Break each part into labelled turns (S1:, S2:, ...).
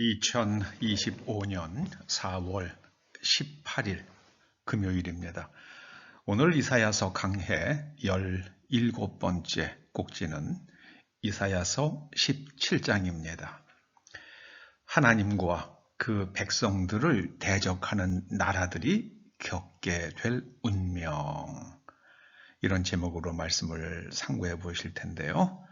S1: 2025년 4월 18일 금요일입니다. 오늘 이사야서 강해 17번째 곡지는 이사야서 17장입니다. 하나님과 그 백성들을 대적하는 나라들이 겪게 될 운명, 이런 제목으로 말씀을 상고해 보실 텐데요.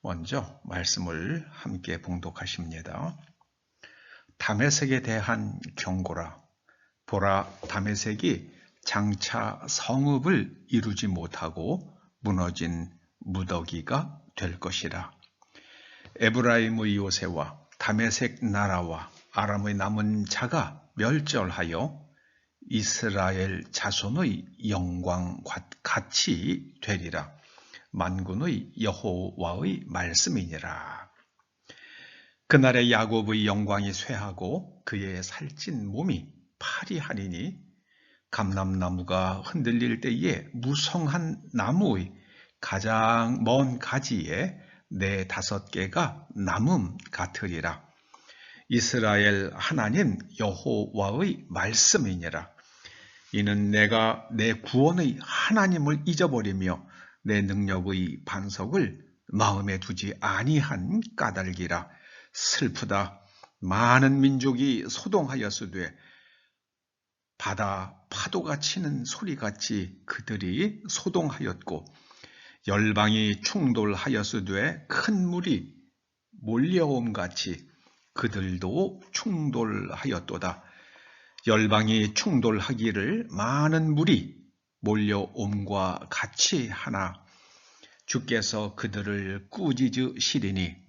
S1: 먼저 말씀을 함께 봉독하십니다. 다메섹에 대한 경고라. 보라, 다메섹이 장차 성읍을 이루지 못하고 무너진 무더기가 될 것이라. 에브라임의 요새와 다메섹 나라와 아람의 남은 자가 멸절하여 이스라엘 자손의 영광 같이 되리라. 만군의 여호와의 말씀이니라. 그날에 야곱의 영광이 쇠하고 그의 살찐 몸이 파리하리니 감람나무가 흔들릴 때에 무성한 나무의 가장 먼 가지에 4-5개가 남음 같으리라. 이스라엘 하나님 여호와의 말씀이니라. 이는 내가 내 구원의 하나님을 잊어버리며 내 능력의 반석을 마음에 두지 아니한 까닭이라. 슬프다. 많은 민족이 소동하였으되 바다 파도가 치는 소리같이 그들이 소동하였고, 열방이 충돌하였으되 큰 물이 몰려옴같이 그들도 충돌하였도다. 열방이 충돌하기를 많은 물이 몰려옴과 같이 하나 주께서 그들을 꾸짖으시리니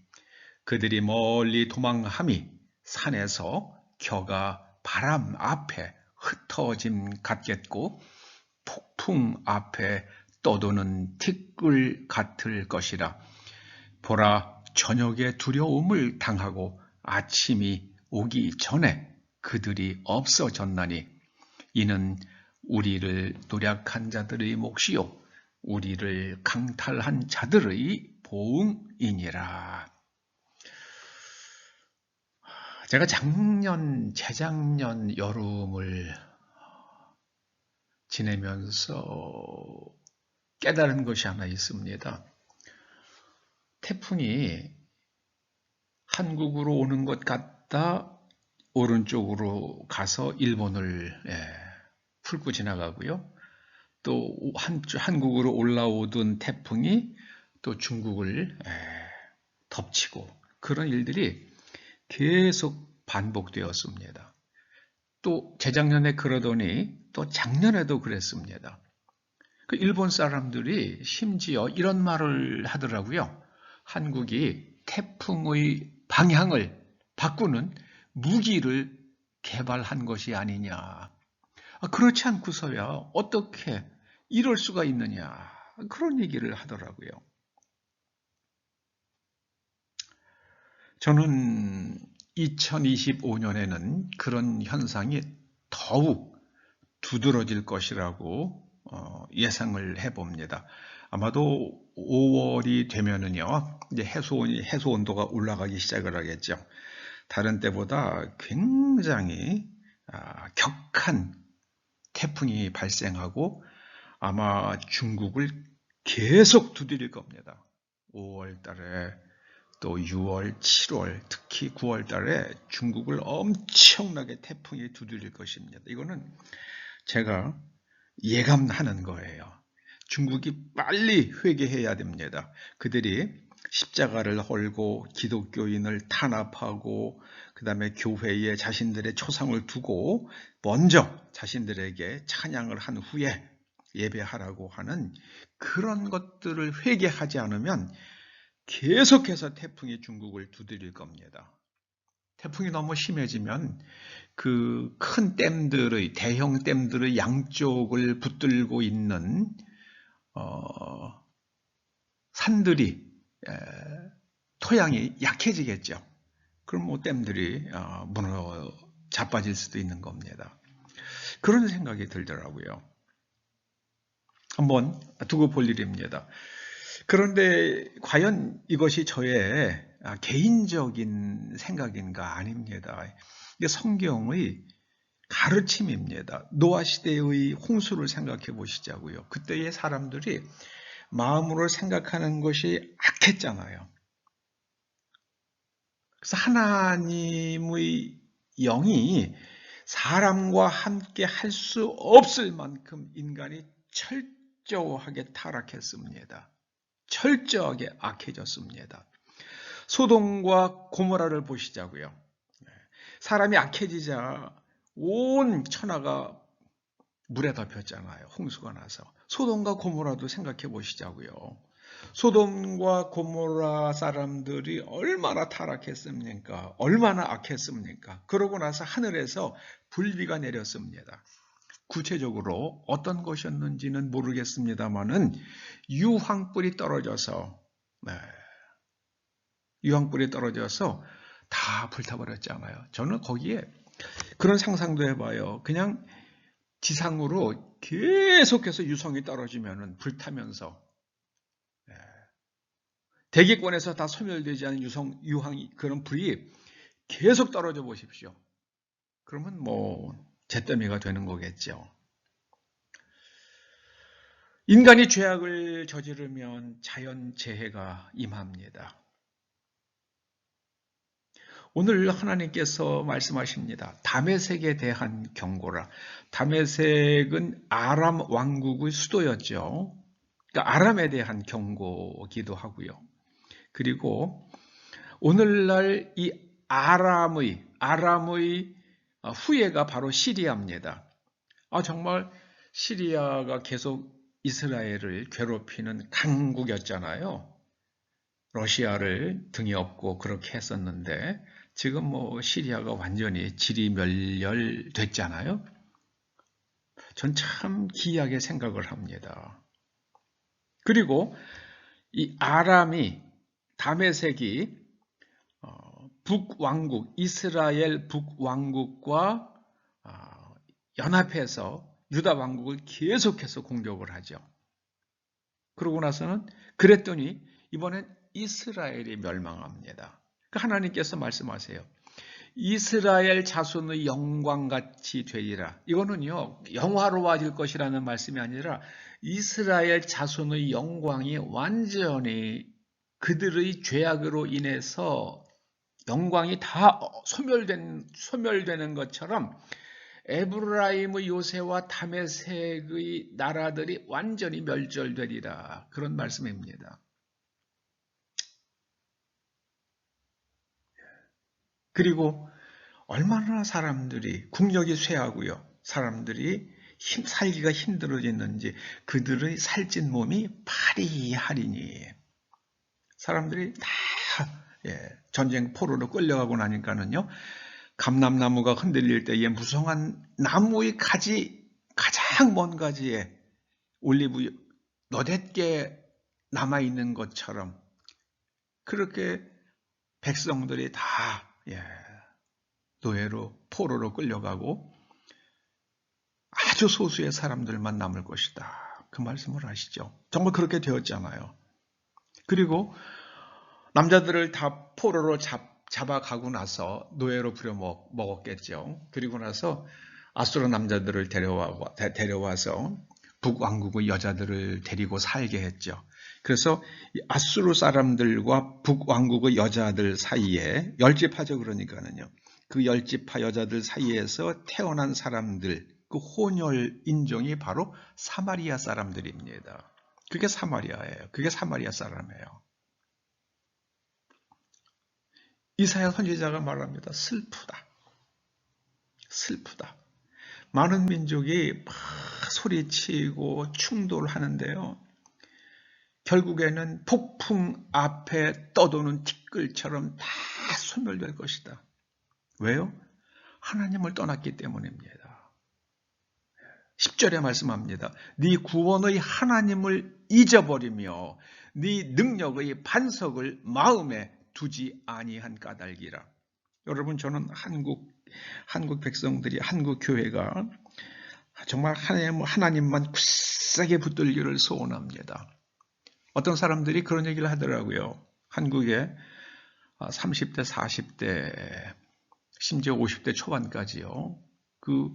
S1: 그들이 멀리 도망함이 산에서 겨가 바람 앞에 흩어짐 같겠고 폭풍 앞에 떠도는 티끌 같을 것이라. 보라, 저녁에 두려움을 당하고 아침이 오기 전에 그들이 없어졌나니 이는 우리를 노력한 자들의 몫이요 우리를 강탈한 자들의 보응이니라. 제가 재작년 여름을 지내면서 깨달은 것이 하나 있습니다. 태풍이 한국으로 오는 것 같다 오른쪽으로 가서 일본을 훑고 지나가고요. 또 한국으로 올라오던 태풍이 또 중국을 덮치고, 그런 일들이 계속 반복되었습니다. 또 재작년에 그러더니 또 작년에도 그랬습니다. 그 일본 사람들이 심지어 이런 말을 하더라고요. 한국이 태풍의 방향을 바꾸는 무기를 개발한 것이 아니냐. 그렇지 않고서야 어떻게 이럴 수가 있느냐. 그런 얘기를 하더라고요. 저는 2025년에는 그런 현상이 더욱 두드러질 것이라고 예상을 해봅니다. 아마도 5월이 되면은요, 이제 해수 온도가 올라가기 시작을 하겠죠. 다른 때보다 굉장히 격한 태풍이 발생하고 아마 중국을 계속 두드릴 겁니다. 5월 달에 또 6월, 7월, 특히 9월 달에 중국을 엄청나게 태풍이 두드릴 것입니다. 이거는 제가 예감하는 거예요. 중국이 빨리 회개해야 됩니다. 그들이 십자가를 헐고 기독교인을 탄압하고 그 다음에 교회에 자신들의 초상을 두고 먼저 자신들에게 찬양을 한 후에 예배하라고 하는 그런 것들을 회개하지 않으면 계속해서 태풍이 중국을 두드릴 겁니다. 태풍이 너무 심해지면 그 큰 댐들의, 대형 댐들의 양쪽을 붙들고 있는 산들이, 토양이 약해지겠죠. 그럼 뭐 댐들이 무너 자빠질 수도 있는 겁니다. 그런 생각이 들더라고요. 한번 두고 볼 일입니다. 그런데 과연 이것이 저의 개인적인 생각인가? 아닙니다. 이게 성경의 가르침입니다. 노아 시대의 홍수를 생각해 보시자고요. 그때의 사람들이 마음으로 생각하는 것이 악했잖아요. 그래서 하나님의 영이 사람과 함께 할 수 없을 만큼 인간이 철저하게 타락했습니다. 철저하게 악해졌습니다. 소돔과 고모라를 보시자고요. 사람이 악해지자 온 천하가 물에 덮였잖아요. 홍수가 나서. 소돔과 고모라도 생각해 보시자고요. 소돔과 고모라 사람들이 얼마나 타락했습니까? 얼마나 악했습니까? 그러고 나서 하늘에서 불비가 내렸습니다. 구체적으로 어떤 것이었는지는 모르겠습니다만은 유황불이 떨어져서 다 불타버렸잖아요. 저는 거기에 그런 상상도 해봐요. 그냥 지상으로 계속해서 유성이 떨어지면은 불타면서 대기권에서 다 소멸되지 않은 유황 그런 불이 계속 떨어져 보십시오. 그러면 잿더미가 되는 거겠죠. 인간이 죄악을 저지르면 자연재해가 임합니다. 오늘 하나님께서 말씀하십니다. 다메섹에 대한 경고라. 다메섹은 아람 왕국의 수도였죠. 그러니까 아람에 대한 경고기도 하고요. 그리고 오늘날 이 아람의 후예가 바로 시리아입니다. 정말 시리아가 계속 이스라엘을 괴롭히는 강국이었잖아요. 러시아를 등에 업고 그렇게 했었는데 지금 시리아가 완전히 지리멸렬됐잖아요. 전 참 기이하게 생각을 합니다. 그리고 이 다메섹이 북왕국, 이스라엘 북왕국과 연합해서 유다 왕국을 계속해서 공격을 하죠. 그러고 나서는 그랬더니 이번엔 이스라엘이 멸망합니다. 하나님께서 말씀하세요. 이스라엘 자손의 영광같이 되리라. 이거는요, 영화로워질 것이라는 말씀이 아니라 이스라엘 자손의 영광이 완전히 그들의 죄악으로 인해서 영광이 다 소멸되는 것처럼 에브라임의 요새와 다메섹의 나라들이 완전히 멸절되리라. 그런 말씀입니다. 그리고 얼마나 사람들이 국력이 쇠하고요. 사람들이 살기가 힘들어졌는지 그들의 살찐 몸이 파리하리니 사람들이 다 전쟁 포로로 끌려가고 나니까는요. 감람나무가 흔들릴 때에 무성한 나무의 가장 먼 가지에 올리브 너댓게 남아있는 것처럼 그렇게 백성들이 다 노예로 포로로 끌려가고 아주 소수의 사람들만 남을 것이다. 그 말씀을 하시죠. 정말 그렇게 되었잖아요. 그리고 남자들을 다 포로로 잡아가고 나서 노예로 부려먹었겠죠. 그리고 나서 아수르 남자들을 데려와서 북왕국의 여자들을 데리고 살게 했죠. 그래서 아수르 사람들과 북왕국의 여자들 사이에 열지파죠. 그러니까는요. 그 열지파 여자들 사이에서 태어난 사람들, 그 혼혈 인종이 바로 사마리아 사람들입니다. 그게 사마리아예요. 그게 사마리아 사람이에요. 이사야 선지자가 말합니다. 슬프다. 많은 민족이 막 소리치고 충돌하는데요. 결국에는 폭풍 앞에 떠도는 티끌처럼 다 소멸될 것이다. 왜요? 하나님을 떠났기 때문입니다. 10절에 말씀합니다. 네 구원의 하나님을 잊어버리며 네 능력의 반석을 마음에 두지 아니한 까닭이라. 여러분, 저는 한국 백성들이, 한국 교회가 정말 하나님만 굳세게 붙들기를 소원합니다. 어떤 사람들이 그런 얘기를 하더라고요. 한국에 30대, 40대, 심지어 50대 초반까지요. 그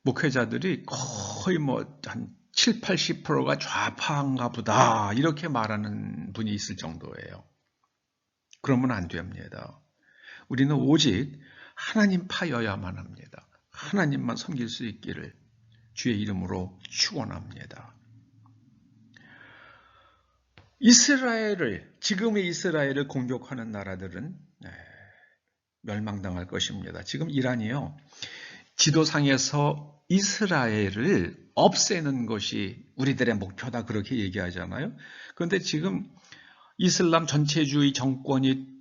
S1: 목회자들이 거의 한 7, 80%가 좌파인가 보다 이렇게 말하는 분이 있을 정도예요. 그러면 안 됩니다. 우리는 오직 하나님 파여야만 합니다. 하나님만 섬길 수 있기를 주의 이름으로 축원합니다. 지금의 이스라엘을 공격하는 나라들은 멸망당할 것입니다. 지금 이란이요, 지도상에서 이스라엘을 없애는 것이 우리들의 목표다 그렇게 얘기하잖아요. 그런데 지금 이슬람 전체주의 정권이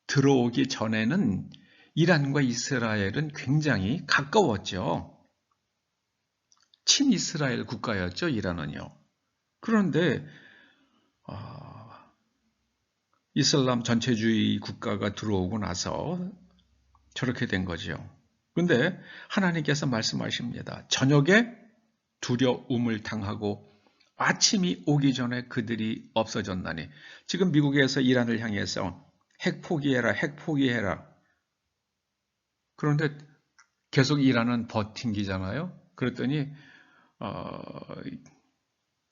S1: 들어오기 전에는 이란과 이스라엘은 굉장히 가까웠죠. 친이스라엘 국가였죠, 이란은요. 그런데 이슬람 전체주의 국가가 들어오고 나서 저렇게 된 거죠. 그런데 하나님께서 말씀하십니다. 저녁에 두려움을 당하고 아침이 오기 전에 그들이 없어졌나니. 지금 미국에서 이란을 향해서 핵 포기해라, 핵 포기해라. 그런데 계속 이란은 버틴기잖아요. 그랬더니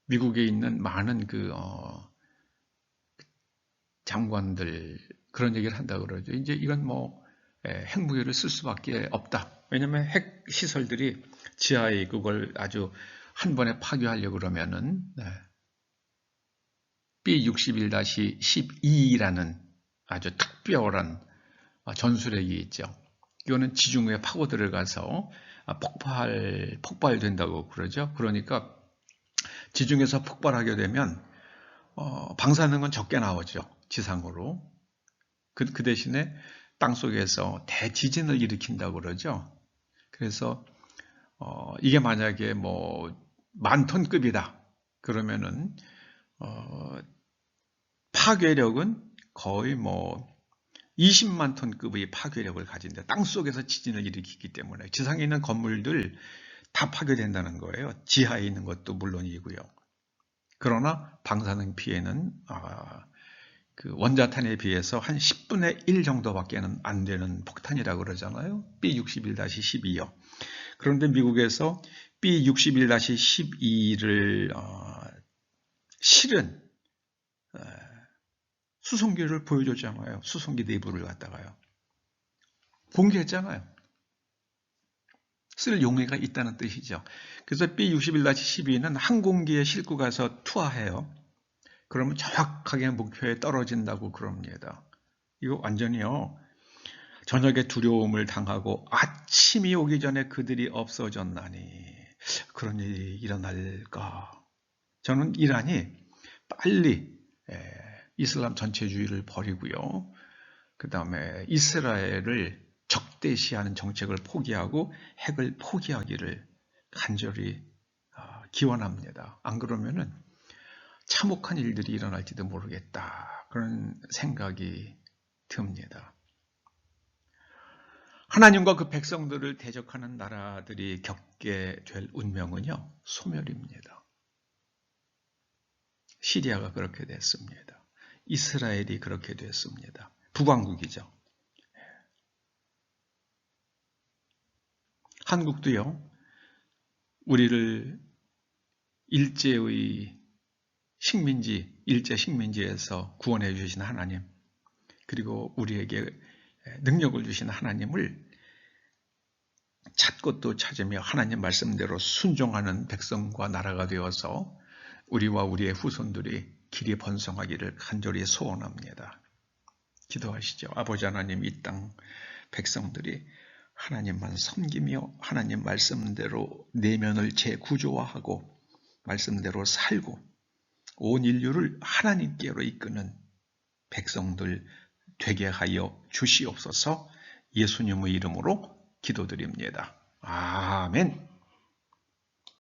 S1: 미국에 있는 많은 장관들 그런 얘기를 한다고 그러죠. 이제 이건 핵무기를 쓸 수밖에 없다. 왜냐하면 핵 시설들이 지하에 그걸 아주 한 번에 파괴하려고 그러면은 B-61-12라는 아주 특별한 전술핵이 있죠. 이거는 지중해에 파고 들어가서 폭발된다고 그러죠. 그러니까 지중해에서 폭발하게 되면 방사능은 적게 나오죠. 지상으로. 그 대신에 땅속에서 대지진을 일으킨다고 그러죠. 그래서 이게 만약에 10,000톤급이다. 그러면은 파괴력은 거의 20만 톤급의 파괴력을 가진다. 땅속에서 지진을 일으키기 때문에 지상에 있는 건물들 다 파괴된다는 거예요. 지하에 있는 것도 물론이고요. 그러나 방사능 피해는 그 원자탄에 비해서 한 10분의 1 정도밖에는 안 되는 폭탄이라고 그러잖아요. B-61-12요. 그런데 미국에서 B-61-12를 실은 수송기를 보여줬잖아요. 수송기 내부를 갖다가요. 공개했잖아요. 쓸 용의가 있다는 뜻이죠. 그래서 B-61-12는 항공기에 싣고 가서 투하해요. 그러면 정확하게 목표에 떨어진다고 그럽니다. 이거 완전히요. 저녁에 두려움을 당하고 아침이 오기 전에 그들이 없어졌나니 그런 일이 일어날까? 저는 이란이 빨리 이슬람 전체주의를 버리고요. 그 다음에 이스라엘을 적대시하는 정책을 포기하고 핵을 포기하기를 간절히 기원합니다. 안 그러면은 참혹한 일들이 일어날지도 모르겠다. 그런 생각이 듭니다. 하나님과 그 백성들을 대적하는 나라들이 겪게 될 운명은요, 소멸입니다. 시리아가 그렇게 됐습니다. 이스라엘이 그렇게 됐습니다. 북왕국이죠. 한국도요, 우리를 일제 식민지에서 구원해 주신 하나님, 그리고 우리에게 능력을 주신 하나님을 찾고 또 찾으며 하나님 말씀대로 순종하는 백성과 나라가 되어서 우리와 우리의 후손들이 길이 번성하기를 간절히 소원합니다. 기도하시죠. 아버지 하나님, 이 땅 백성들이 하나님만 섬기며 하나님 말씀대로 내면을 재구조화하고 말씀대로 살고 온 인류를 하나님께로 이끄는 백성들 되게 하여 주시옵소서. 예수님의 이름으로 기도드립니다. 아멘.